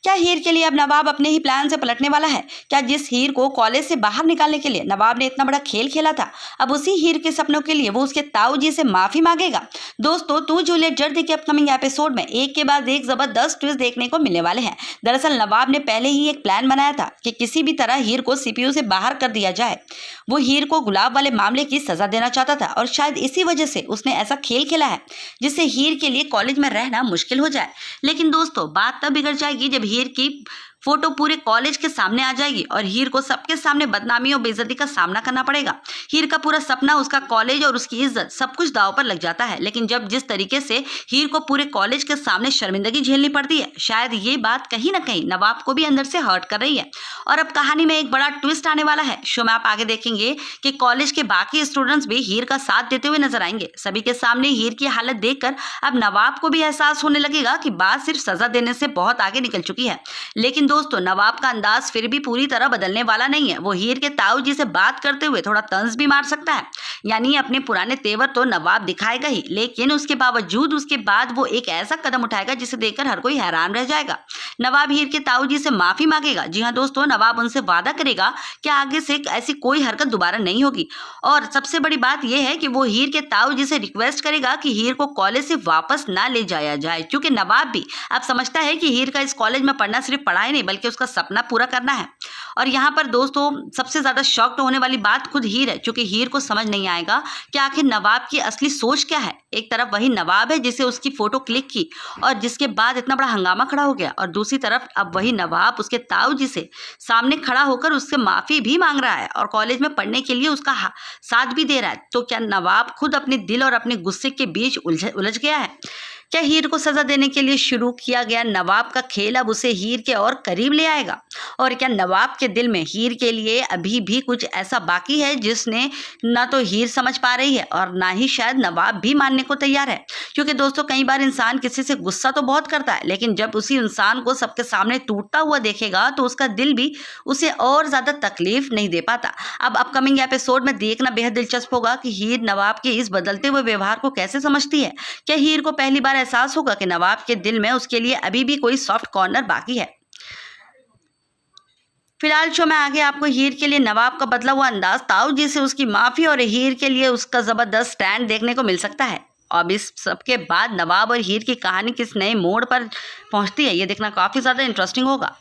क्या हीर के लिए अब नवाब अपने ही प्लान से पलटने वाला है? क्या जिस हीर को कॉलेज से बाहर निकालने के लिए नवाब ने इतना बड़ा खेल खेला था, अब उसी हीर के सपनों के लिए वो उसके ताऊ जी से माफी मांगेगा? दोस्तों, टू जूलियट जल्दी के अपकमिंग एपिसोड में एक के बाद एक जबरदस्त ट्विस्ट देखने को मिलने वाले हैं। दरअसल नवाब ने पहले ही एक प्लान बनाया था कि किसी भी तरह हीर को सीपीयू से बाहर कर दिया जाए। वो हीर को गुलाब वाले मामले की सजा देना चाहता था और शायद इसी वजह से उसने ऐसा खेल खेला है जिससे हीर के लिए कॉलेज में रहना मुश्किल हो जाए। लेकिन दोस्तों, बात तब बिगड़ जाएगी जब हीर की फोटो पूरे कॉलेज के सामने आ जाएगी और हीर को सबके सामने बदनामी और बेइज्जती का सामना करना पड़ेगा। हीर का पूरा सपना, उसका कॉलेज और उसकी इज्जत सब कुछ दांव पर लग जाता है। लेकिन जब जिस तरीके से हीर को पूरे कॉलेज के सामने शर्मिंदगी झेलनी पड़ती है, शायद ये बात कहीं ना कहीं नवाब को भी अंदर से हर्ट कर रही है। और अब कहानी में एक बड़ा ट्विस्ट आने वाला है। शो में आप आगे देखेंगे कि कॉलेज के बाकी स्टूडेंट्स भी हीर का साथ देते हुए नजर आएंगे। सभी के सामने हीर की हालत देखकर अब नवाब को भी एहसास होने लगेगा कि बात सिर्फ सजा देने से बहुत आगे निकल चुकी है। लेकिन दोस्तों, नवाब का अंदाज फिर भी पूरी तरह बदलने वाला नहीं है। वो हीर के ताऊ जी से बात करते हुए थोड़ा तंज भी मार सकता है, यानी अपने पुराने तेवर तो नवाब दिखाएगा ही, लेकिन उसके बावजूद उसके बाद वो एक ऐसा कदम उठाएगा जिसे देखकर हर कोई हैरान रह जाएगा। नवाब हीर के ताऊ जी से माफी मांगेगा। जी हाँ दोस्तों, नवाब उनसे वादा करेगा कि आगे से ऐसी कोई हरकत दोबारा नहीं होगी। और सबसे बड़ी बात यह है कि वो हीर के ताऊ जी से रिक्वेस्ट करेगा कि हीर को कॉलेज से वापस ना ले जाया जाए, क्योंकि नवाब भी अब समझता है कि हीर का इस कॉलेज में पढ़ना सिर्फ पढ़ाई नहीं बल्कि उसका सपना पूरा करना है। और यहाँ पर दोस्तों, सबसे ज्यादा शॉक्ड होने वाली बात खुद हीर है, क्योंकि हीर को समझ नहीं आएगा कि आखिर नवाब की असली सोच क्या है। एक तरफ वही नवाब है जिसे उसकी फोटो क्लिक की और जिसके बाद इतना बड़ा हंगामा खड़ा हो गया, और दूसरी तरफ अब वही नवाब उसके ताऊ जी से सामने खड़ा होकर उससे माफी भी मांग रहा है और कॉलेज में पढ़ने के लिए उसका साथ भी दे रहा है। तो क्या नवाब खुद अपने दिल और अपने गुस्से के बीच उलझ गया है? क्या हीर को सजा देने के लिए शुरू किया गया नवाब का खेल अब उसे हीर के और करीब ले आएगा? और क्या नवाब के दिल में हीर के लिए अभी भी कुछ ऐसा बाकी है जिसने ना तो हीर समझ पा रही है और ना ही शायद नवाब भी मानने को तैयार है? क्योंकि दोस्तों, कई बार इंसान किसी से गुस्सा तो बहुत करता है, लेकिन जब उसी इंसान को सबके सामने टूटता हुआ देखेगा तो उसका दिल भी उसे और ज्यादा तकलीफ नहीं दे पाता। अब अपकमिंग एपिसोड में देखना बेहद दिलचस्प होगा कि हीर नवाब के इस बदलते हुए व्यवहार को कैसे समझती है। क्या हीर को पहली बार एहसास होगा कि नवाब के दिल में उसके लिए अभी भी कोई सॉफ्ट कॉर्नर बाकी है? फिलहाल शो में आगे आपको हीर के लिए नवाब का बदला हुआ अंदाज, ताऊ जी से उसकी माफी और हीर के लिए उसका जबरदस्त स्टैंड देखने को मिल सकता है। अब इस सबके बाद नवाब और हीर की कहानी किस नए मोड़ पर पहुंचती है, ये देखना काफी ज्यादा इंटरेस्टिंग होगा।